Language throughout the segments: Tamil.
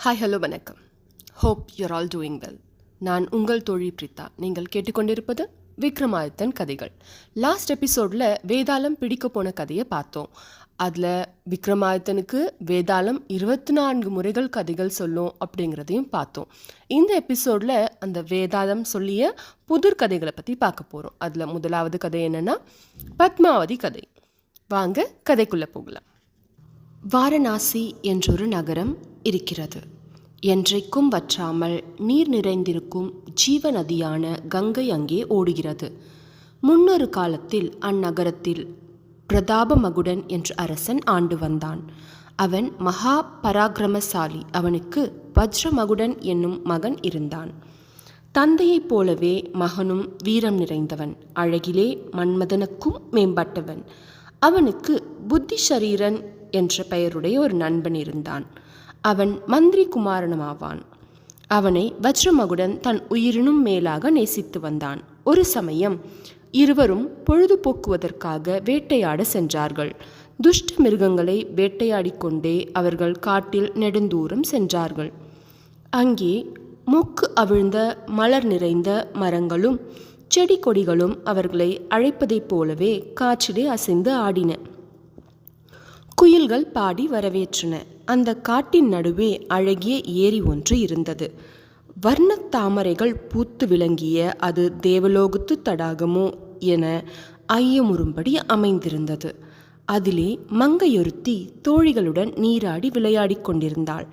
ஹாய் ஹலோ வணக்கம். Hope your all doing well. நான் உங்கள் தோழி பிரித்தா. நீங்கள் கேட்டுக்கொண்டிருப்பது விக்ரமாதித்தன் கதைகள். லாஸ்ட் எபிசோடில் வேதாளம் பிடிக்க போன கதையை பார்த்தோம். அதில் விக்ரமாதித்தனுக்கு வேதாளம் 24 முறைகள் கதைகள் சொல்லும் அப்படிங்கிறதையும் பார்த்தோம். இந்த எபிசோடில் அந்த வேதாளம் சொல்லிய புதிர் கதைகளை பற்றி பார்க்க போகிறோம். அதில் முதலாவது கதை என்னென்னா பத்மாவதி கதை. வாங்க கதைக்குள்ளே போகலாம். வாரணாசி என்றொரு நகரம் இருக்கிறது. என்றைக்கும் வற்றாமல் நீர் நிறைந்திருக்கும் ஜீவ நதியான கங்கை அங்கே ஓடுகிறது. முன்னொரு காலத்தில் அந்நகரத்தில் பிரதாபமகுடன் என்ற அரசன் ஆண்டு வந்தான். அவன் மகா பராக்கிரமசாலி. அவனுக்கு வஜ்ரமகுடன் என்னும் மகன் இருந்தான். தந்தையைப் போலவே மகனும் வீரம் நிறைந்தவன், அழகிலே மன்மதனுக்கும் மேம்பட்டவன். அவனுக்கு புத்திசரீரன் என்ற பெயருடைய ஒரு நண்பன் இருந்தான். அவன் மந்திரி குமாரனுமாவான். அவனை வஜ்ரமகுடன் தன் உயிரினும் மேலாக நேசித்து வந்தான். ஒரு சமயம் இருவரும் பொழுதுபோக்குவதற்காக வேட்டையாட சென்றார்கள். துஷ்ட மிருகங்களை வேட்டையாடிக்கொண்டே அவர்கள் காட்டில் நெடுந்தூரம் சென்றார்கள். அங்கே மொக்கு அவிழ்ந்த மலர் நிறைந்த மரங்களும் செடி கொடிகளும் அவர்களை அழைப்பதைப் போலவே காற்றிலே அசைந்து ஆடின. குயில்கள் பாடி வரவேற்றன. அந்த காட்டின் நடுவே அழகிய ஏரி ஒன்று இருந்தது. வர்ணத் தாமரைகள் பூத்து விளங்கிய அது தேவலோகத்து தடாகமோ என ஐயமுறும்படி அமைந்திருந்தது. அதிலே மங்கையொருத்தி தோழிகளுடன் நீராடி விளையாடி கொண்டிருந்தாள்.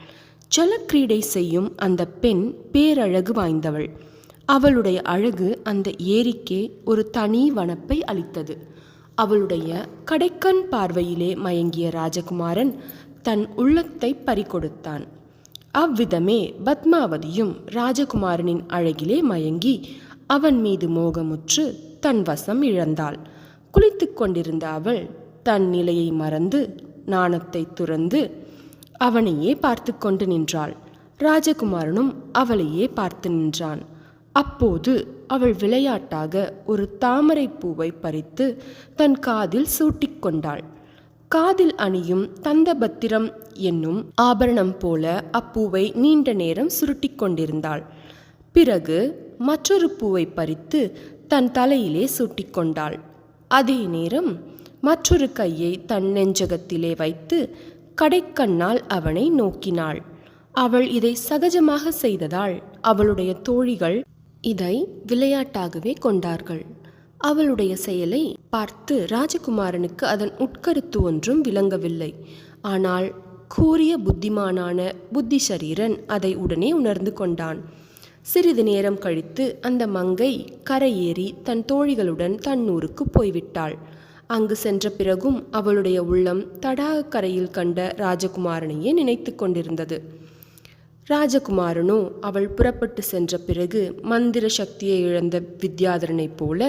ஜலக்கிரீடை செய்யும் அந்த பெண் பேரழகு வாய்ந்தவள். அவளுடைய அழகு அந்த ஏரிக்கே ஒரு தனி வனப்பை அளித்தது. அவளுடைய கடைக்கண் பார்வையிலே மயங்கிய ராஜகுமாரன் தன் உள்ளத்தை பறிகொடுத்தான். அவ்விதமே பத்மாவதியும் ராஜகுமாரனின் அழகிலே மயங்கி அவன் மீது மோகமுற்று தன் வசம் இழந்தாள். குளித்து கொண்டிருந்த அவள் தன் நிலையை மறந்து நாணத்தை துறந்து அவனையே பார்த்து கொண்டு நின்றாள். ராஜகுமாரனும் அவளையே பார்த்து நின்றான். அப்போது அவள் விளையாட்டாக ஒரு தாமரை பூவை பறித்து தன் காதில் சூட்டிக்கொண்டாள். காதில் அணியும் தந்தபத்திரம் என்னும் ஆபரணம் போல அப்பூவை நீண்ட நேரம் சுருட்டி கொண்டிருந்தாள். பிறகு மற்றொரு பூவை பறித்து தன் தலையிலே சூட்டிக்கொண்டாள். அதே நேரம் மற்றொரு கையை தன் நெஞ்சகத்திலே வைத்து கடைக்கண்ணால் அவனை நோக்கினாள். அவள் இதை சகஜமாக செய்ததால் அவளுடைய தோழிகள் இதை விளையாட்டாகவே கொண்டார்கள். அவளுடைய செயலை பார்த்து ராஜகுமாரனுக்கு அதன் உட்கருத்து ஒன்றும் விளங்கவில்லை. ஆனால் கூரிய புத்திமானான புத்திசரீரன் அதை உடனே உணர்ந்து கொண்டான். சிறிது நேரம் கழித்து அந்த மங்கை கரையேறி தன் தோழிகளுடன் தன் ஊருக்கு போய்விட்டாள். அங்கு சென்ற பிறகும் அவளுடைய உள்ளம் தடாக கரையில் கண்ட ராஜகுமாரனையே நினைத்து கொண்டிருந்தது. ராஜகுமாரனோ அவள் புறப்பட்டு சென்ற பிறகு மந்திர சக்தியை இழந்த வித்யாதரனைப் போல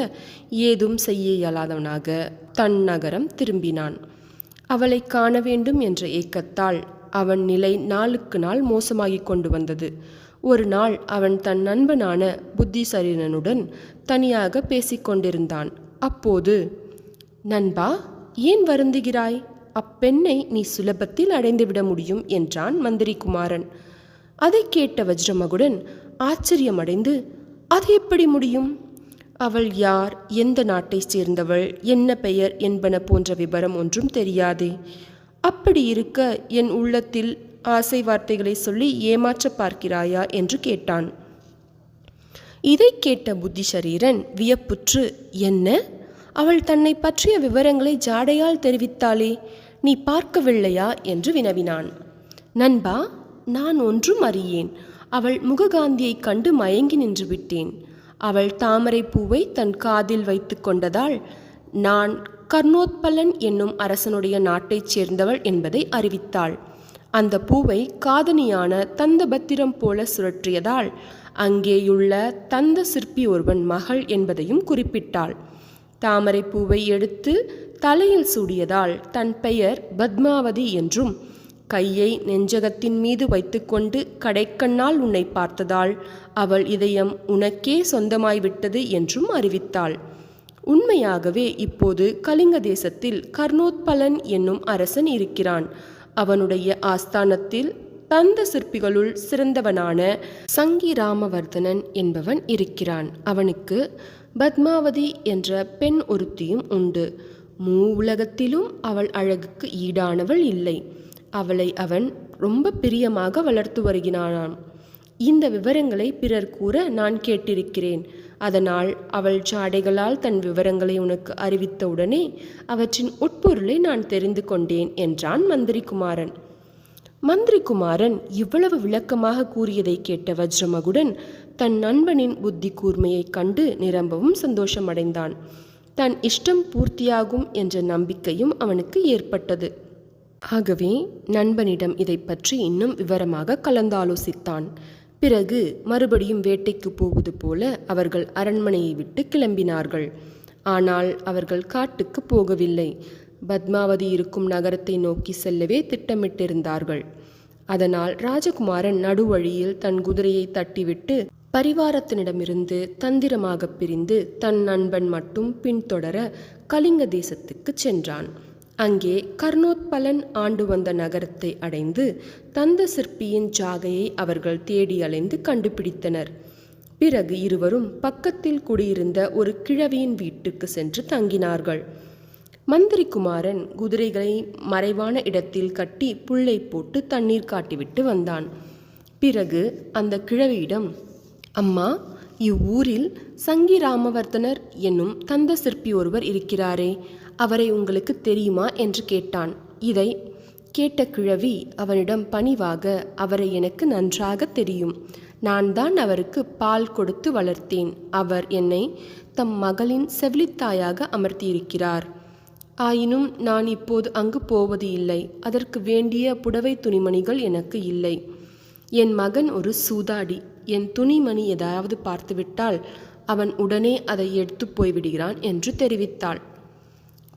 ஏதும் செய்ய இயலாதவனாக தன் நகரம் திரும்பினான். அவளை காண வேண்டும் என்ற ஏக்கத்தால் அவன் நிலை நாளுக்கு நாள் மோசமாகிக் கொண்டு வந்தது. ஒரு நாள் அவன் தன் நண்பனான புத்திசரீரனுடன் தனியாக பேசிக்கொண்டிருந்தான். அப்போது, நண்பா, ஏன் வருந்துகிறாய்? அப்பெண்ணை நீ சுலபத்தில் அடைந்துவிட முடியும் என்றான் மந்திரி குமாரன். அதை கேட்ட வஜ்ரமகுடன் ஆச்சரியமடைந்து, அது எப்படி முடியும்? அவள் யார், எந்த நாட்டை சேர்ந்தவள், என்ன பெயர் என்பன போன்ற விபரம் ஒன்றும் தெரியாதே. அப்படி இருக்க என் உள்ளத்தில் ஆசை வார்த்தைகளை சொல்லி ஏமாற்ற பார்க்கிறாயா என்று கேட்டான். இதை கேட்ட புத்திசரீரன் வியப்புற்று, என்ன, அவள் தன்னை பற்றிய விவரங்களை ஜாடையால் தெரிவித்தாளே, நீ பார்க்கவில்லையா என்று வினவினான். நண்பா, நான் ஒன்றும் அறியேன். அவள் முககாந்தியை கண்டு மயங்கி நின்று விட்டேன். அவள் தாமரை பூவை தன் காதில் வைத்து கொண்டதால் நான் கர்ணோத்பலன் என்னும் அரசனுடைய நாட்டைச் சேர்ந்தவள் என்பதை அறிவித்தாள். அந்த பூவை காதணியான தந்தபத்திரம் போல சுழற்றியதால் அங்கேயுள்ள தந்த சிற்பி ஒருவன் மகள் என்பதையும் குறிப்பிட்டாள். தாமரை பூவை எடுத்து தலையில் சூடியதால் தன் பெயர் பத்மாவதி என்றும், கையை நெஞ்சகத்தின் மீது வைத்துக்கொண்டு கடைக்கண்ணால் உன்னை பார்த்ததால் அவள் இதயம் உனக்கே சொந்தமாய்விட்டது என்றும் அறிவித்தாள். உண்மையாகவே இப்போது கலிங்க தேசத்தில் கர்ணோத்பலன் என்னும் அரசன் இருக்கிறான். அவனுடைய ஆஸ்தானத்தில் தந்த சிற்பிகளுள் சிறந்தவனான சங்கிராமவர்தனன் என்பவன் இருக்கிறான். அவனுக்கு பத்மாவதி என்ற பெண் ஒருத்தியும் உண்டு. உலகத்திலும் அவள் அழகுக்கு ஈடானவள் இல்லை. அவளை அவன் ரொம்ப பிரியமாக வளர்த்து வருகிறானாம். இந்த விவரங்களை பிறர் கூற நான் கேட்டிருக்கிறேன். அதனால் அவள் ஜாடைகளால் தன் விவரங்களை உனக்கு அறிவித்தவுடனே அவற்றின் உட்பொருளை நான் தெரிந்து கொண்டேன் என்றான் மந்திரிகுமாரன். மந்திரிகுமாரன் இவ்வளவு விளக்கமாக கூறியதை கேட்ட வஜ்ரமகுடன் தன் நண்பனின் புத்தி கூர்மையை கண்டு நிரம்பவும் சந்தோஷமடைந்தான். தன் இஷ்டம் பூர்த்தியாகும் என்ற நம்பிக்கையும் அவனுக்கு ஏற்பட்டது. ஆகவே நண்பனிடம் இதை பற்றி இன்னும் விவரமாக கலந்தாலோசித்தான். பிறகு மறுபடியும் வேட்டைக்கு போவது போல அவர்கள் அரண்மனையை விட்டு கிளம்பினார்கள். ஆனால் அவர்கள் காட்டுக்கு போகவில்லை. பத்மாவதி இருக்கும் நகரத்தை நோக்கி செல்லவே திட்டமிட்டிருந்தார்கள். அதனால் ராஜகுமாரன் நடுவழியில் தன் குதிரையை தட்டிவிட்டு பரிவாரத்தினிடமிருந்து தந்திரமாக பிரிந்து தன் நண்பன் மட்டும் பின்தொடர கலிங்க தேசத்துக்கு சென்றான். அங்கே கர்ணோத்பலன் ஆண்டு வந்த நகரத்தை அடைந்து தந்த சிற்பியின் ஜாகையை அவர்கள் தேடி அலைந்து கண்டுபிடித்தனர். பிறகு இருவரும் பக்கத்தில் குடியிருந்த ஒரு கிழவியின் வீட்டுக்கு சென்று தங்கினார்கள். மந்திரிகுமாரன் குதிரைகளை மறைவான இடத்தில் கட்டி புல்லை போட்டு தண்ணீர் காட்டிவிட்டு வந்தான். பிறகு அந்த கிழவியிடம், அம்மா, இவ்வூரில் சங்கிராமவர்தனர் என்னும் தந்த சிற்பி ஒருவர் இருக்கிறாரே, அவரை உங்களுக்கு தெரியுமா என்று கேட்டான். இதை கேட்ட கிழவி அவனிடம் பணிவாக, அவரை எனக்கு நன்றாக தெரியும். நான் தான் அவருக்கு பால் கொடுத்து வளர்த்தேன். அவர் என்னை தம் மகளின் செவிலித்தாயாக அமர்த்தியிருக்கிறார். ஆயினும் நான் இப்போது அங்கு போவது இல்லை. அதற்கு வேண்டிய புடவை துணிமணிகள் எனக்கு இல்லை. என் மகன் ஒரு சூதாடி. என் துணிமணி ஏதாவது பார்த்துவிட்டால் அவன் உடனே அதை எடுத்து போய்விடுகிறான் என்று தெரிவித்தாள்.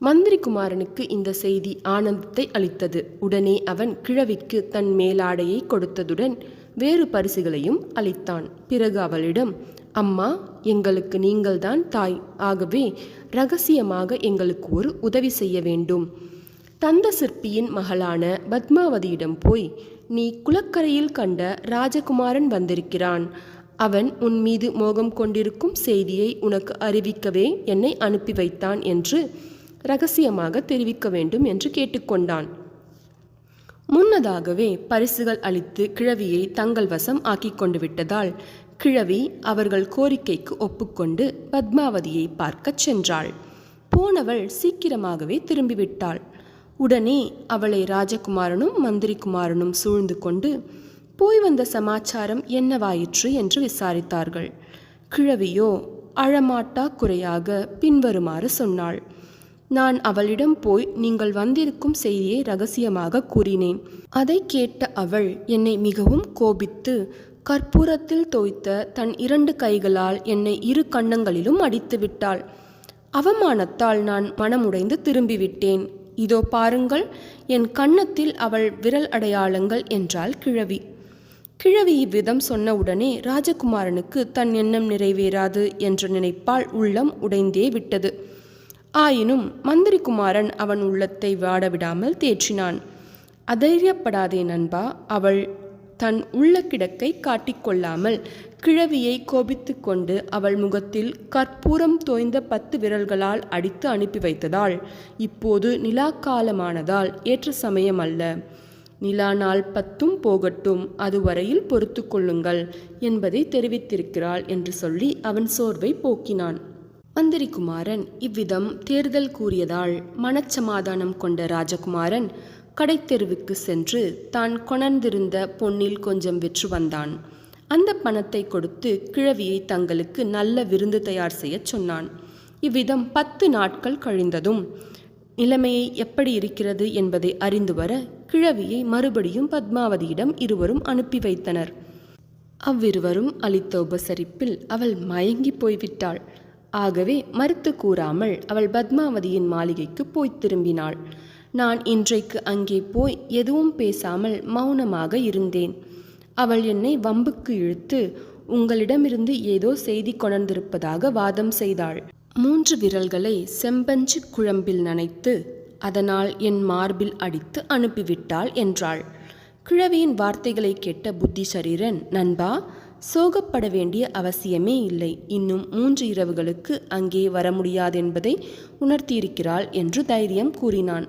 மந்திரிகுமாரனுக்கு இந்த செய்தி ஆனந்தத்தை அளித்தது. உடனே அவன் கிழவிக்கு தன் மேலாடையை கொடுத்ததுடன் வேறு பரிசுகளையும் அளித்தான். பிறகு அவளிடம், அம்மா, எங்களுக்கு நீங்கள்தான் தாய். ஆகவே இரகசியமாக எங்களுக்கு ஒரு உதவி செய்ய வேண்டும். தந்த சிற்பியின் மகளான பத்மாவதியிடம் போய், நீ குளக்கரையில் கண்ட ராஜகுமாரன் வந்திருக்கிறான். அவன் உன் மீது மோகம் கொண்டிருக்கும் செய்தியை உனக்கு அறிவிக்கவே என்னை அனுப்பி வைத்தான் என்று இரகசியமாக தெரிவிக்க வேண்டும் என்று கேட்டுக்கொண்டான். முன்னதாகவே பரிசுகள் அளித்து கிழவியை தங்கள் வசம் ஆக்கி கொண்டு விட்டதால் கிழவி அவர்கள் கோரிக்கைக்கு ஒப்புக்கொண்டு பத்மாவதியை பார்க்கச் சென்றாள். போனவள் சீக்கிரமாகவே திரும்பிவிட்டாள். உடனே அவளை ராஜகுமாரனும் மந்திரிகுமாரனும் சூழ்ந்து கொண்டு போய் வந்த சமாச்சாரம் என்னவாயிற்று என்று விசாரித்தார்கள். கிழவியோ அழமாட்டா குறையாக பின்வருமாறு சொன்னாள். நான் அவளிடம் போய் நீங்கள் வந்திருக்கும் செய்தியை இரகசியமாக கூறினேன். அதை கேட்ட அவள் என்னை மிகவும் கோபித்து கற்பூரத்தில் தோய்த்த தன் 2 கைகளால் என்னை 2 கன்னங்களிலும் அடித்து விட்டாள். அவமானத்தால் நான் மனமுடைந்து திரும்பிவிட்டேன். இதோ பாருங்கள், என் கன்னத்தில் அவள் விரல் அடையாளங்கள் என்றாள் கிழவி. கிழவி இவ்விதம் சொன்னவுடனே ராஜகுமாரனுக்கு தன் எண்ணம் நிறைவேறாது என்ற நினைப்பால் உள்ளம் உடைந்தே விட்டது. ஆயினும் மந்திரிகுமாரன் அவன் உள்ளத்தை வாடவிடாமல் தேற்றினான். அதைரியப்படாதே நண்பா, அவள் தன் உள்ள கிடக்கை காட்டிக்கொள்ளாமல் கிழவியை கோபித்து கொண்டு அவள் முகத்தில் கற்பூரம் தோய்ந்த 10 விரல்களால் அடித்து அனுப்பி வைத்ததால் இப்போது நிலாக்காலமானதால் ஏற்ற சமயம் அல்ல. நிலா நாள் 10 போகட்டும், அதுவரையில் பொறுத்து கொள்ளுங்கள் என்பதை தெரிவித்திருக்கிறாள் என்று சொல்லி அவன் சோர்வை போக்கினான். மந்திரிகுமாரன் இவ்விதம் தேர்தல் கூறியதால் மனச்சமாதானம் கொண்ட ராஜகுமாரன் கடைத்தெருவுக்கு சென்று தான் கொணர்ந்திருந்த பொன்னில் கொஞ்சம் விற்று வந்தான். அந்த பணத்தை கொடுத்து கிழவியை தங்களுக்கு நல்ல விருந்து தயார் செய்ய சொன்னான். இவ்விதம் 10 நாட்கள் கழிந்ததும் நிலைமையை எப்படி இருக்கிறது என்பதை அறிந்து வர கிழவியை மறுபடியும் பத்மாவதியிடம் இருவரும் அனுப்பி வைத்தனர். அவ்விருவரும் அளித்த உபசரிப்பில் அவள் மயங்கி போய்விட்டாள். ஆகவே மறுத்து கூறாமல் அவள் பத்மாவதியின் மாளிகைக்கு போய் திரும்பினாள். நான் இன்றைக்கு அங்கே போய் எதுவும் பேசாமல் மௌனமாக இருந்தேன். அவள் என்னை வம்புக்கு இழுத்து உங்களிடமிருந்து ஏதோ செய்தி கொணர்ந்திருப்பதாக வாதம் செய்தாள். 3 விரல்களை செம்பஞ்சு குழம்பில் நனைத்து அதனால் என் மார்பில் அடித்து அனுப்பிவிட்டாள் என்றாள். கிழவியின் வார்த்தைகளை கேட்ட புத்திசரீரன், நண்பா, சோகப்பட வேண்டிய அவசியமே இல்லை. இன்னும் 3 இரவுகளுக்கு அங்கே வர முடியாதென்பதை உணர்த்தியிருக்கிறாள் என்று தைரியம் கூறினான்.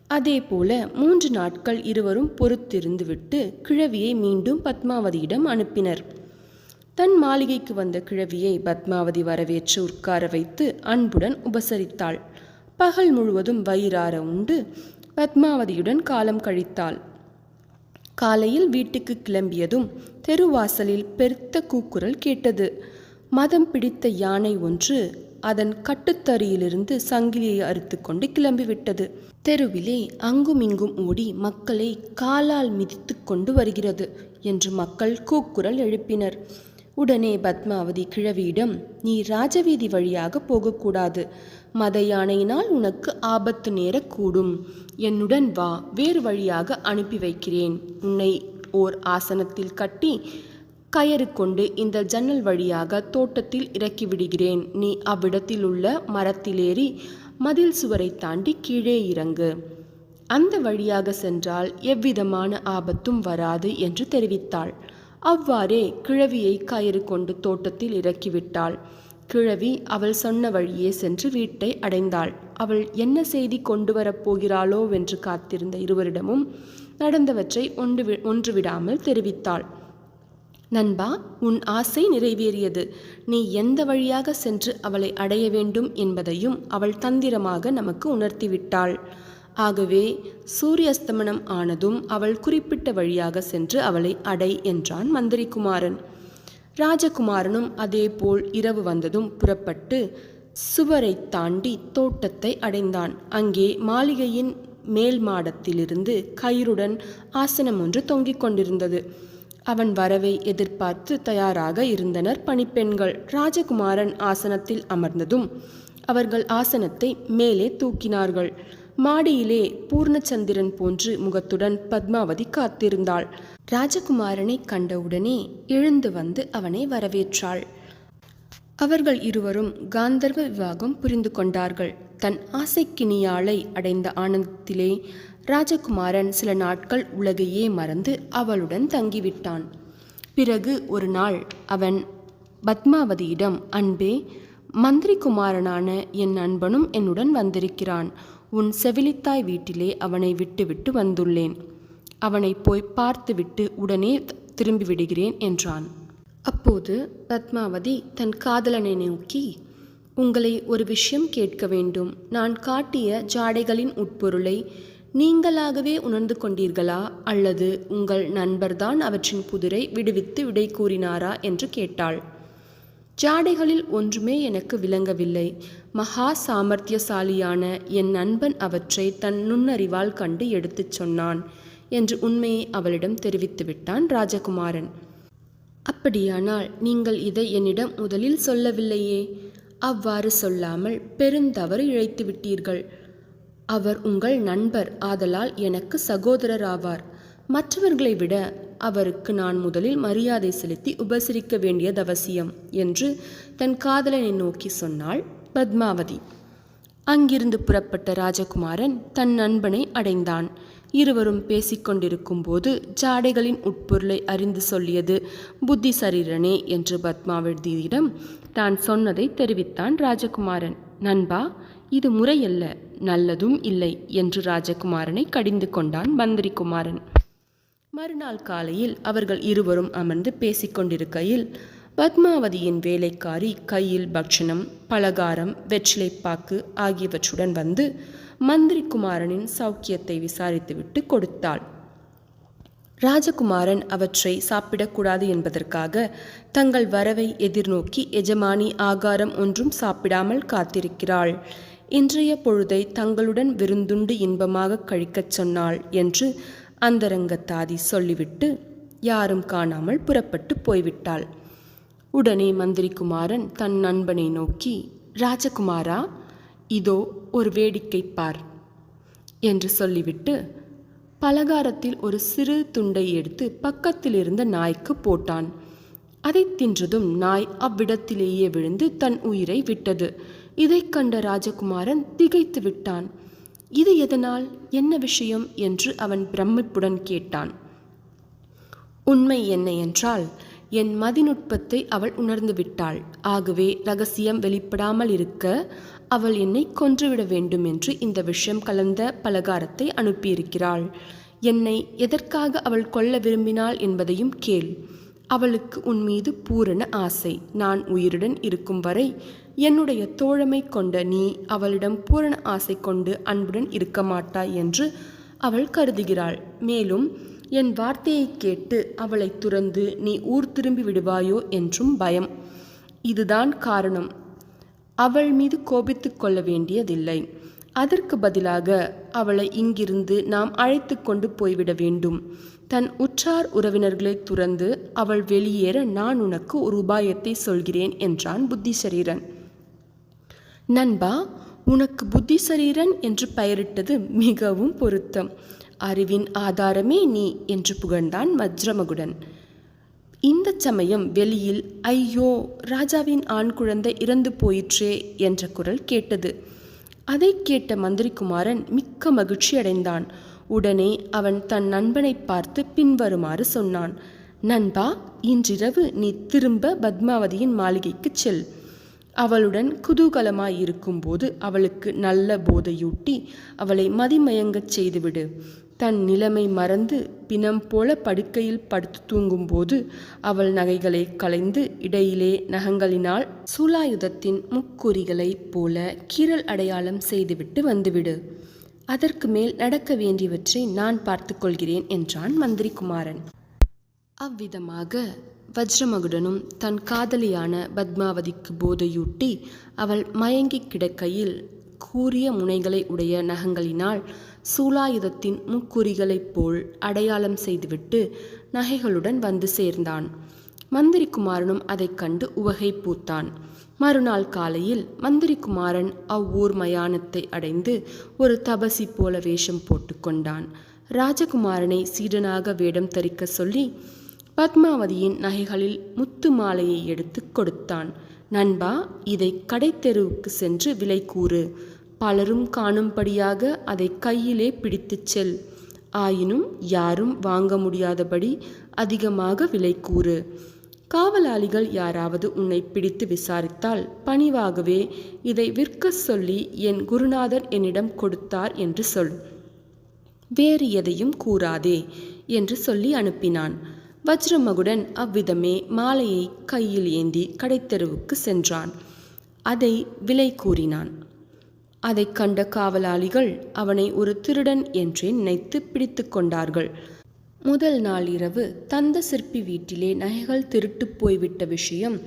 அதேபோல 3 நாட்கள் இருவரும் பொறுத்திருந்துவிட்டு கிழவியை மீண்டும் பத்மாவதியிடம் அனுப்பினர். தன் மாளிகைக்கு வந்த கிழவியை பத்மாவதி வரவேற்று உட்கார வைத்து அன்புடன் உபசரித்தாள். பகல் முழுவதும் வயிறார உண்டு பத்மாவதியுடன் காலம் கழித்தாள். காலையில் வீட்டுக்கு கிளம்பியதும் தெருவாசலில் பெருத்த கூக்குரல் கேட்டது. மதம் பிடித்த யானை ஒன்று அதன் கட்டுத்தறியிலிருந்து சங்கிலியை அறுத்து கொண்டு கிளம்பிவிட்டது. தெருவிலே அங்குமிங்கும் ஓடி மக்களை காலால் மிதித்து கொண்டு வருகிறது என்று மக்கள் கூக்குரல் எழுப்பினர். உடனே பத்மாவதி கிழவியிடம், நீ ராஜவீதி வழியாக போகக்கூடாது. மத யானையினால் உனக்கு ஆபத்து நேரக்கூடும். என்னுடன் வா, வேறு வழியாக அனுப்பி வைக்கிறேன். உன்னை ஓர் ஆசனத்தில் கட்டி கயறு கொண்டு இந்த ஜன்னல் வழியாக தோட்டத்தில் இறக்கிவிடுகிறேன். நீ அவ்விடத்தில் உள்ள மரத்திலேறி மதில் சுவரை தாண்டி கீழே இறங்கு. அந்த வழியாக சென்றால் எவ்விதமான ஆபத்தும் வராது என்று தெரிவித்தாள். அவ்வாறே கிழவியை கயிறு கொண்டு தோட்டத்தில் இறக்கிவிட்டாள். கிழவி அவள் சொன்ன வழியே சென்று வீட்டை அடைந்தாள். அவள் என்ன செய்தி கொண்டு வரப்போகிறாளோ வென்று காத்திருந்த இருவரிடமும் நடந்தவற்றை ஒன்று விடாமல் தெரிவித்தாள். நண்பா, உன் ஆசை நிறைவேறியது. நீ எந்த வழியாக சென்று அவளை அடைய வேண்டும் என்பதையும் அவள் தந்திரமாக நமக்கு உணர்த்திவிட்டாள். ஆகவே சூரியஸ்தமனம் ஆனதும் அவள் குறிப்பிட்ட வழியாக சென்று அவளை அடை என்றான் மந்திரிகுமாரன். ராஜகுமாரனும் அதேபோல் இரவு வந்ததும் புறப்பட்டு சுவரை தாண்டி தோட்டத்தை அடைந்தான். அங்கே மாளிகையின் மேல் மாடத்திலிருந்து கயிறுடன் ஆசனம் ஒன்று தொங்கிக் கொண்டிருந்தது. அவன் வரவை எதிர்பார்த்து தயாராக இருந்தனர் பணிப்பெண்கள். ராஜகுமாரன் ஆசனத்தில் அமர்ந்ததும் அவர்கள் ஆசனத்தை மேலே தூக்கினார்கள். மாடியிலே பூர்ணச்சந்திரன் போன்று முகத்துடன் பத்மாவதி காத்திருந்தாள். ராஜகுமாரனை கண்டவுடனே எழுந்து வந்து அவனை வரவேற்றாள். அவர்கள் இருவரும் காந்தர்வ விவாகம் புரிந்து கொண்டார்கள். தன் ஆசைக்கினியாளை அடைந்த ஆனந்தத்திலே ராஜகுமாரன் சில நாட்கள் உலகையே மறந்து அவளுடன் தங்கிவிட்டான். பிறகு ஒரு நாள் அவன் பத்மாவதியிடம், அன்பே, மந்திரிகுமாரனான என் நண்பனும் என்னுடன் வந்திருக்கிறான். உன் செவிலித்தாய் வீட்டிலே அவனை விட்டுவிட்டு வந்துள்ளேன். அவனை போய் பார்த்துவிட்டு உடனே திரும்பி விடுகிறேன் என்றான். அப்போது பத்மாவதி தன் காதலனை நோக்கி, உங்களை ஒரு விஷயம் கேட்க வேண்டும். நான் காட்டிய ஜாடைகளின் உட்பொருளை நீங்களாகவே உணர்ந்து கொண்டீர்களா, அல்லது உங்கள் நண்பர்தான் அவற்றின் புதிரை விடுவித்து விடை கூறினாரா என்று கேட்டாள். ஜாடைகளில் ஒன்றுமே எனக்கு விளங்கவில்லை. மகா சாமர்த்தியசாலியான என் நண்பன் அவற்றை தன் நுண்ணறிவால் கண்டு எடுத்துச் சொன்னான் என்று உண்மையை அவளிடம் தெரிவித்து விட்டான் ராஜகுமாரன். அப்படியானால் நீங்கள் இதை என்னிடம் முதலில் சொல்லவில்லையே? அவ்வாறு சொல்லாமல் பெருந்தவறு இழைத்து விட்டீர்கள். அவர் உங்கள் நண்பர், ஆதலால் எனக்கு சகோதரர் ஆவார். மற்றவர்களை விட அவருக்கு நான் முதலில் மரியாதை செலுத்தி உபசரிக்க வேண்டியது அவசியம் என்று தன் காதலனை நோக்கி சொன்னாள் பத்மாவதி. அங்கிருந்து புறப்பட்ட ராஜகுமாரன் தன் நண்பனை அடைந்தான். இருவரும் பேசிக்கொண்டிருக்கும் போது ஜாடைகளின் உட்பொருளை அறிந்து சொல்லியது புத்திசரீரனே என்று பத்மாவதியிடம் தான் சொன்னதை தெரிவித்தான் ராஜகுமாரன். நண்பா, இது முறையல்ல, நல்லதும் இல்லை என்று ராஜகுமாரனை கடிந்து கொண்டான் மந்திரிகுமாரன். மறுநாள் காலையில் அவர்கள் இருவரும் அமர்ந்து பேசிக்கொண்டிருக்கையில் பத்மாவதியின் வேலைக்காரி கையில் பக்ஷணம், பலகாரம், வெற்றிலைப்பாக்கு ஆகியவற்றுடன் வந்து மந்திரிகுமாரனின் சௌக்கியத்தை விசாரித்துவிட்டு கொடுத்தாள். ராஜகுமாரன் அவற்றை சாப்பிடக்கூடாது என்பதற்காக தங்கள் வரவை எதிர்நோக்கி எஜமானி ஆகாரம் ஒன்றும் சாப்பிடாமல் காத்திருக்கிறாள். இன்றைய பொழுதை தங்களுடன் விருந்துண்டு இன்பமாக கழிக்கச் சொன்னாள் என்று அந்தரங்கத்தாதி சொல்லிவிட்டு யாரும் காணாமல் புறப்பட்டு போய்விட்டாள். உடனே மந்திரிகுமாரன் தன் நண்பனை நோக்கி, ராஜகுமாரா, இதோ ஒரு வேடிக்கை பார் என்று சொல்லிவிட்டு பலகாரத்தில் ஒரு சிறு துண்டை எடுத்து பக்கத்தில் இருந்த நாய்க்கு போட்டான். அதை தின்றதும் நாய் அவ்விடத்திலேயே விழுந்து தன் உயிரை விட்டது. இதை கண்ட ராஜகுமாரன் திகைத்து விட்டான். இது எதனால், என்ன விஷயம் என்று அவன் பிரமிப்புடன் கேட்டான். உண்மை என்ன என்றால், என் மதிநுட்பத்தை அவள் உணர்ந்து விட்டாள். ஆகவே ரகசியம் வெளிப்படாமல் இருக்க அவள் என்னை கொன்றுவிட வேண்டும் என்று இந்த விஷம் கலந்த பலகாரத்தை அனுப்பியிருக்கிறாள். என்னை எதற்காக அவள் கொல்ல விரும்பினாள் என்பதையும் கேள். அவளுக்கு உன் மீது பூரண ஆசை. நான் உயிருடன் இருக்கும் வரை என்னுடைய தோழமை கொண்ட நீ அவளிடம் பூரண ஆசை கொண்டு அன்புடன் இருக்க மாட்டாய் என்று அவள் கருதுகிறாள். மேலும் என் வார்த்தையை கேட்டு அவளை துறந்து நீ ஊர் திரும்பி விடுவாயோ என்றும் பயம். இதுதான் காரணம். அவள் மீது கோபித்து கொள்ள வேண்டியதில்லை. அதற்கு பதிலாக அவளை இங்கிருந்து நாம் அழைத்து கொண்டு போய்விட வேண்டும். தன் உற்றார் உறவினர்களை துறந்து அவள் வெளியேற நான் உனக்கு ஒரு உபாயத்தை சொல்கிறேன் என்றான் புத்திசரீரன். நண்பா, உனக்கு புத்திசரீரன் என்று பெயரிட்டது மிகவும் பொருத்தம். அறிவின் ஆதாரமே நீ என்று புகழ்ந்தான் வஜ்ரமகுடன். இந்த சமயம் வெளியில் ஐயோ, ராஜாவின் ஆண் குழந்தை இறந்து போயிற்றே என்ற குரல் கேட்டது. அதை கேட்ட மந்திரிகுமாரன் மிக்க மகிழ்ச்சி அடைந்தான். உடனே அவன் தன் நண்பனை பார்த்து பின்வருமாறு சொன்னான். நண்பா, இன்றிரவு நீ திரும்ப பத்மாவதியின் மாளிகைக்கு செல். அவளுடன் குதூகலமாயிருக்கும்போது அவளுக்கு நல்ல போதையூட்டி அவளை மதிமயங்கச் செய்துவிடு. தன் நிலைமை மறந்து பிணம் போல படுக்கையில் படுத்து தூங்கும்போது அவள் நகைகளை களைந்து இடையிலே நகங்களினால் சூலாயுதத்தின் முக்குறிகளைப் போல கீறல் அடையாளம் செய்துவிட்டு வந்துவிடு. அதற்கு மேல் நடக்க வேண்டியவற்றை நான் பார்த்து கொள்கிறேன் என்றான் மந்திரிகுமாரன். அவ்விதமாக வஜ்ரமகுடனும் தன் காதலியான பத்மாவதிக்கு போதையூட்டி அவள் மயங்கி கிடக்கையில் கூரிய முனைகளை உடைய நகங்களினால் சூலாயுதத்தின் முக்குறிகளைப் போல் அடையாளம் செய்துவிட்டு நகைகளுடன் வந்து சேர்ந்தான். மந்திரிகுமாரனும் அதைக் கண்டு உவகை பூத்தான். மறுநாள் காலையில் மந்திரிகுமாரன் அவ்வூர் மயானத்தை அடைந்து ஒரு தபசி போல வேஷம் போட்டு கொண்டான். ராஜகுமாரனை சீடனாக வேடம் தரிக்க சொல்லி பத்மாவதியின் நகைகளில் முத்து மாலையை எடுத்து கொடுத்தான். நண்பா, இதை கடைத்தெருவுக்கு சென்று விலை கூறு. பலரும் காணும்படியாக அதை கையிலே பிடித்துச் செல். ஆயினும் யாரும் வாங்க முடியாதபடி அதிகமாக விலை கூறு. காவலாளிகள் யாராவது உன்னை பிடித்து விசாரித்தால் பணிவாகவே இதை விற்க சொல்லி என் குருநாதர் என்னிடம் கொடுத்தார் என்று சொல். வேறு எதையும் கூறாதே என்று சொல்லி அனுப்பினான். வஜ்ரமகுடன் அவ்விதமே மாலையை கையில் ஏந்தி கடைத்தெருவுக்கு சென்றான். அதை விலை கூறினான். அதை கண்ட காவலாளிகள் அவனை ஒரு திருடன் என்றே நினைத்து பிடித்து கொண்டார்கள். முதல் நாள் இரவு தந்த சிற்பி வீட்டிலே நகைகள் திருட்டு போய்விட்ட விஷயம்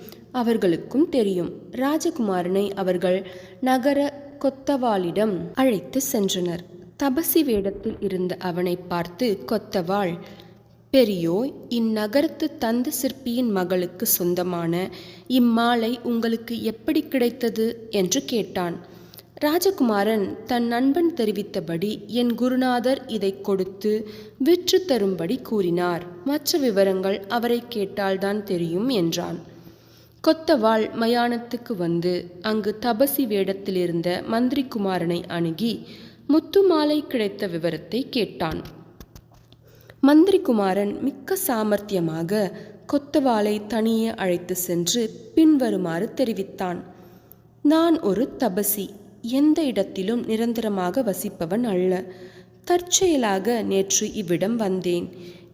அவர்களுக்கும் தெரியும். ராஜகுமாரனை அவர்கள் நகர கொத்தவாளிடம் அழைத்து சென்றனர். தபசி வேடத்தில் இருந்த அவனை பார்த்து கொத்தவாள், பெரியோய், இந்நகரத்து தந்த சிற்பியின் மகளுக்கு சொந்தமான இம்மாலை உங்களுக்கு எப்படி கிடைத்தது என்று கேட்டான். ராஜகுமாரன் தன் நண்பன் தெரிவித்தபடி என் குருநாதர் இதை கொடுத்து விற்று தரும்படி கூறினார். மற்ற விவரங்கள் அவரை கேட்டால்தான் தெரியும் என்றான். கொத்தவாள் மயானத்துக்கு வந்து அங்கு தபசி வேடத்திலிருந்த மந்திரிகுமாரனை அணுகி முத்து மாலை கிடைத்த விவரத்தை கேட்டான். மந்திரிகுமாரன் மிக்க சாமர்த்தியமாக கொத்தவாளை தனியே அழைத்து சென்று பின்வருமாறு தெரிவித்தான். நான் ஒரு தபசி, எந்த இடத்திலும் நிரந்தரமாக வசிப்பவன் அல்ல. தற்செயலாக நேற்று இவ்விடம் வந்தேன்.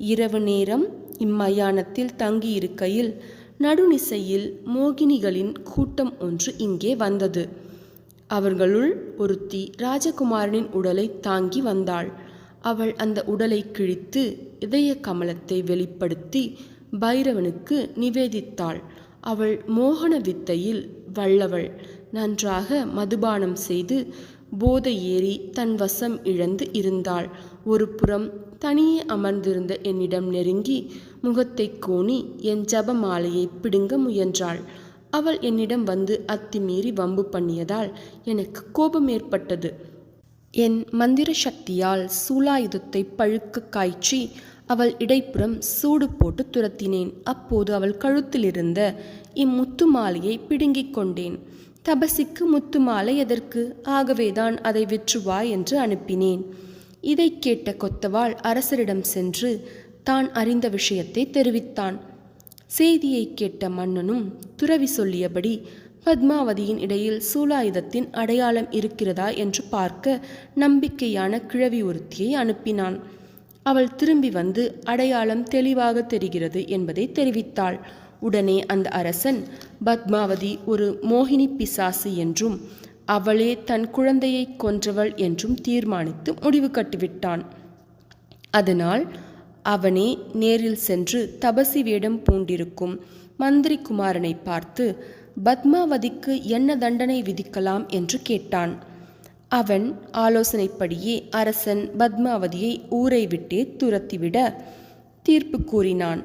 இரவு நேரம் இம்மயானத்தில் தங்கியிருக்கையில் நடுநிசையில் மோகினிகளின் கூட்டம் ஒன்று இங்கே வந்தது. அவர்களுள் ஒருத்தி ராஜகுமாரனின் உடலை தாங்கி வந்தாள். அவள் அந்த உடலை கிழித்து இதய கமலத்தை வெளிப்படுத்தி பைரவனுக்கு நிவேதித்தாள். அவள் மோகன வித்தையில் வல்லவள். நன்றாக மதுபானம் செய்து போதை ஏறி தன் வசம் இழந்து இருந்தாள். ஒரு புறம் தனியே அமர்ந்திருந்த என்னிடம் நெருங்கி முகத்தை கோணி என் ஜப மாலையை பிடுங்க முயன்றாள். அவள் என்னிடம் வந்து அத்துமீறி வம்பு பண்ணியதால் எனக்கு கோபம் ஏற்பட்டது. என் மந்திர சக்தியால் சூலாயுதத்தை பழுக்க காய்ச்சி அவள் இடைப்புறம் சூடு போட்டு துரத்தினேன். அப்போது அவள் கழுத்திலிருந்த இம்முத்து மாலையை பிடுங்கிக் கொண்டேன். தபசிக்கு முத்து மாலை எதற்கு? ஆகவேதான் அதை விற்றுவா என்று அனுப்பினேன். இதை கேட்ட கொத்தவாள் அரசரிடம் சென்று தான் அறிந்த விஷயத்தை தெரிவித்தான். செய்தியை கேட்ட மன்னனும் துறவி சொல்லியபடி பத்மாவதியின் இடையில் சூலாயுதத்தின் அடையாளம் இருக்கிறதா என்று பார்க்க நம்பிக்கையான கிழவி ஒருத்தியை அனுப்பினான். அவள் திரும்பி வந்து அடையாளம் தெளிவாக தெரிகிறது என்பதை தெரிவித்தாள். உடனே அந்த அரசன் பத்மாவதி ஒரு மோகினி பிசாசு என்றும் அவளே தன் குழந்தையை கொன்றவள் என்றும் தீர்மானித்து முடிவு கட்டிவிட்டான். அதனால் அவனே நேரில் சென்று தபசி வேடம் பூண்டிருக்கும் மந்திரி குமாரனை பார்த்து பத்மாவதிக்கு என்ன தண்டனை விதிக்கலாம் என்று கேட்டான். அவன் ஆலோசனைப்படியே அரசன் பத்மாவதியை ஊரை விட்டே துரத்திவிட தீர்ப்பு கூறினான்.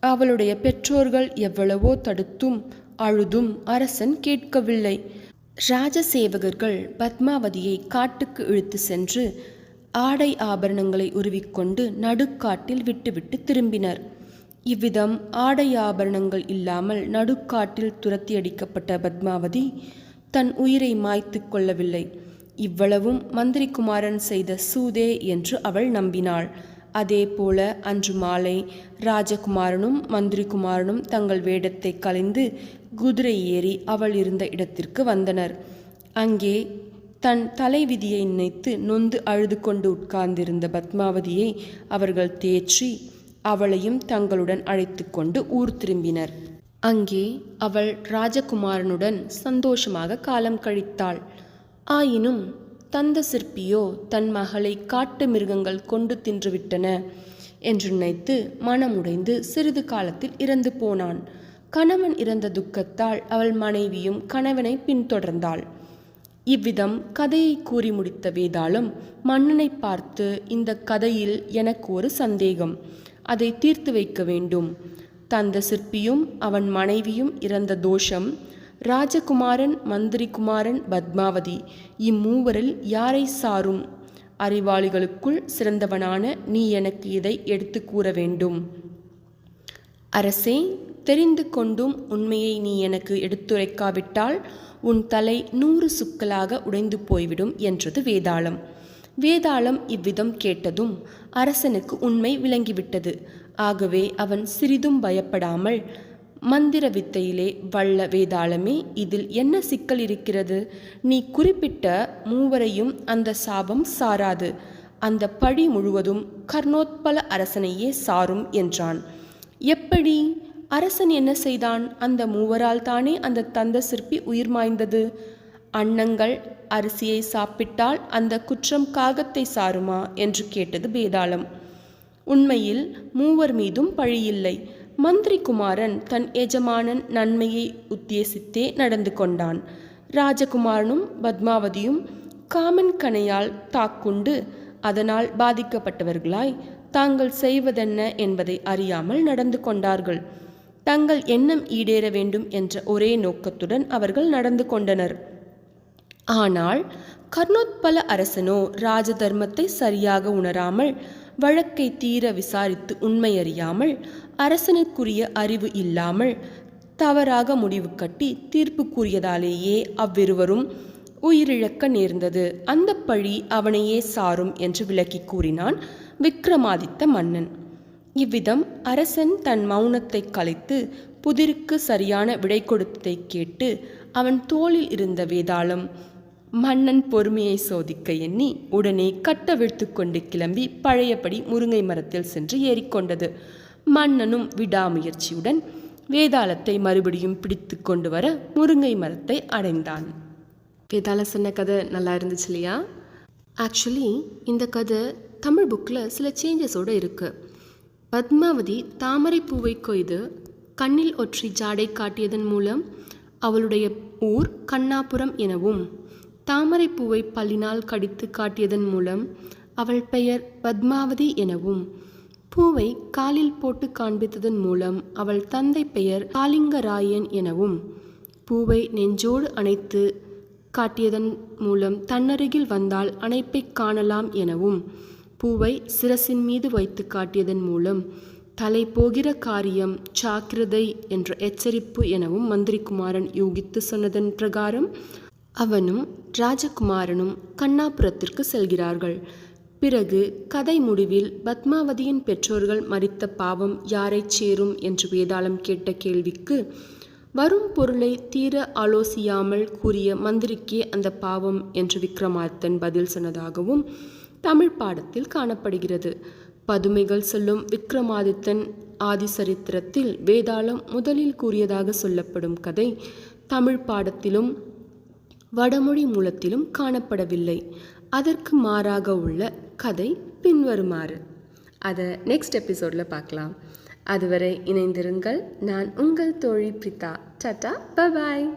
அவளுடைய பெற்றோர்கள் எவ்வளவோ தடுத்தும் அழுதும் அரசன் கேட்கவில்லை. ராஜசேவகர்கள் பத்மாவதியை காட்டுக்கு இழுத்து சென்று ஆடை ஆபரணங்களை உருவிக்கொண்டு நடுக்காட்டில் விட்டுவிட்டு திரும்பினர். இவ்விதம் ஆடை ஆபரணங்கள் இல்லாமல் நடுக்காட்டில் துரத்தியடிக்கப்பட்ட பத்மாவதி தன் உயிரை மாய்த்து கொள்ளவில்லை. இவ்வளவும் மந்திரி குமாரன் செய்த சூதே என்று அவள் நம்பினாள். அதே போல அன்று மாலை ராஜகுமாரனும் மந்திரி குமாரனும் தங்கள் வேடத்தை கலைந்து குதிரை ஏறி அவள் இருந்த இடத்திற்கு வந்தனர். அங்கே தன் தலைவிதியை நினைத்து நொந்து அழுது கொண்டு உட்கார்ந்திருந்த பத்மாவதியை அவர்கள் தேற்றி அவளையும் தங்களுடன் அழைத்து கொண்டு ஊர் திரும்பினர். அங்கே அவள் ராஜகுமாரனுடன் சந்தோஷமாக காலம் கழித்தாள். ஆயினும் தந்த சிற்பியோ தன் மகளை காட்டு மிருகங்கள் கொண்டு தின்றுவிட்டன என்று நினைத்து மனமுடைந்து சிறிது காலத்தில் இறந்து போனான். கணவன் இறந்த துக்கத்தால் அவள் மனைவியும் கணவனை பின்தொடர்ந்தாள். இவ்விதம் கதையை கூறி முடித்த வேதாளம் மன்னனை பார்த்து, இந்த கதையில் எனக்கு ஒரு சந்தேகம், அதை தீர்த்து வைக்க வேண்டும். தந்த சிற்பியும் அவன் மனைவியும் இறந்த தோஷம் ராஜகுமாரன், மந்திரி குமாரன், பத்மாவதி இம்மூவரில் யாரை சாரும்? அறிவாளிகளுக்குள் சிறந்தவனான நீ எனக்கு இதை எடுத்து கூற வேண்டும். அரசே, தெரிந்து கொண்டும் உண்மையை நீ எனக்கு எடுத்துரைக்காவிட்டால் உன் தலை 100 சுக்கலாக உடைந்து போய்விடும் என்றது வேதாளம். வேதாளம் இவ்விதம் கேட்டதும் அரசனுக்கு உண்மை விளங்கிவிட்டது. ஆகவே அவன் சிறிதும் பயப்படாமல், மந்திர வித்தையிலே வல்ல வேதாளமே, இதில் என்ன சிக்கல் இருக்கிறது? நீ குறிப்பிட்ட மூவரையும் அந்த சாபம் சாராது. அந்த பழி முழுவதும் கர்ணோத்பல அரசனையே சாரும் என்றான். எப்படி? அரசன் என்ன செய்தான்? அந்த மூவரால் தானே அந்த தந்த சிற்பி உயிர் மாய்ந்தது. அன்னங்கள் அரிசியை சாப்பிட்டால் அந்த குற்றம் காகத்தை சாருமா என்று கேட்டது வேதாளம். உண்மையில் மூவர் மீதும் பழியில்லை. மந்திரி குமாரன் தன் எஜமானன் நன்மையை உத்தேசித்தே நடந்து கொண்டான். ராஜகுமாரனும் பத்மாவதியும் காமன் கணையால் தாக்குண்டு அதனால் பாதிக்கப்பட்டவர்களாய் தாங்கள் செய்வதென்ன என்பதை அறியாமல் நடந்து கொண்டார்கள். தங்கள் எண்ணம் ஈடேற வேண்டும் என்ற ஒரே நோக்கத்துடன் அவர்கள் நடந்து கொண்டனர். ஆனால் கர்ணோத்பல அரசனோ ராஜ தர்மத்தை சரியாக உணராமல், வழக்கை தீர விசாரித்து உண்மை அறியாமல், அரசனுக்குரிய அறிவு இல்லாமல் தவறாக முடிவு கட்டி தீர்ப்பு கூறியதாலேயே அவ்விருவரும் உயிரிழக்க நேர்ந்தது. அந்த பழி அவனையே சாரும் என்று விளக்கி கூறினான் விக்ரமாதித்த மன்னன். இவ்விதம் அரசன் தன் மௌனத்தை கலைத்து புதிருக்கு சரியான விடை கொடுத்ததை கேட்டு அவன் தோளில் இருந்த வேதாளம் மன்னன் பொறுமையை சோதிக்க எண்ணி உடனே கட்டவிழ்த்து கொண்டு கிளம்பி பழையபடி முருங்கை மரத்தில் சென்று ஏறிக்கொண்டது. மன்னனும் விடாமுயற்சியுடன் வேதாளத்தை மறுபடியும் பிடித்து கொண்டு வர முருங்கை மரத்தை அடைந்தான். வேதாளம் சொன்ன கதை நல்லா இருந்துச்சு இல்லையா? ஆக்சுவலி இந்த கதை தமிழ் புக்கில் சில சேஞ்சஸோடு இருக்குது. பத்மாவதி தாமரை பூவை கொய்து கண்ணில் ஒற்றி ஜாடை காட்டியதன் மூலம் அவளுடைய ஊர் கண்ணாபுரம் எனவும், தாமரை பூவை பல்லினால் கடித்து காட்டியதன் மூலம் அவள் பெயர் பத்மாவதி எனவும், பூவை காலில் போட்டு காண்பித்ததன் மூலம் அவள் தந்தை பெயர் காளிங்கராயன் எனவும், பூவை நெஞ்சோடு அணைத்து காட்டியதன் மூலம் தன்னருகில் வந்தால் அணைப்பை காணலாம் எனவும், பூவை சிரசின் மீது வைத்து காட்டியதன் மூலம் தலை போகிற காரியம் ஜாக்கிரதை என்ற எச்சரிப்பு எனவும் மந்திரி குமாரன் யூகித்து சொன்னதன் பிரகாரம் அவனும் ராஜகுமாரனும் கண்ணாபுரத்திற்கு செல்கிறார்கள். பிறகு கதை முடிவில் பத்மாவதியின் பெற்றோர்கள் மரித்த பாவம் யாரைச் சேரும் என்று வேதாளம் கேட்ட கேள்விக்கு வரும் பொருளை தீர ஆலோசியாமல் கூறிய மந்திரிக்கே அந்த பாவம் என்று விக்ரமாதித்தன் பதில் சொன்னதாகவும் தமிழ் பாடத்தில் காணப்படுகிறது. பதுமைகள் சொல்லும் விக்ரமாதித்தன் ஆதிசரித்திரத்தில் வேதாளம் முதலில் கூறியதாக சொல்லப்படும் கதை தமிழ் பாடத்திலும் வடமொழி மூலத்திலும் காணப்படவில்லை. அதற்கு மாறாக உள்ள கதை பின்வருமாறு. அதை நெக்ஸ்ட் எபிசோடில் பார்க்கலாம். அதுவரை இணைந்திருங்கள். நான் உங்கள் தோழி பிரிதா. Tata, bye bye.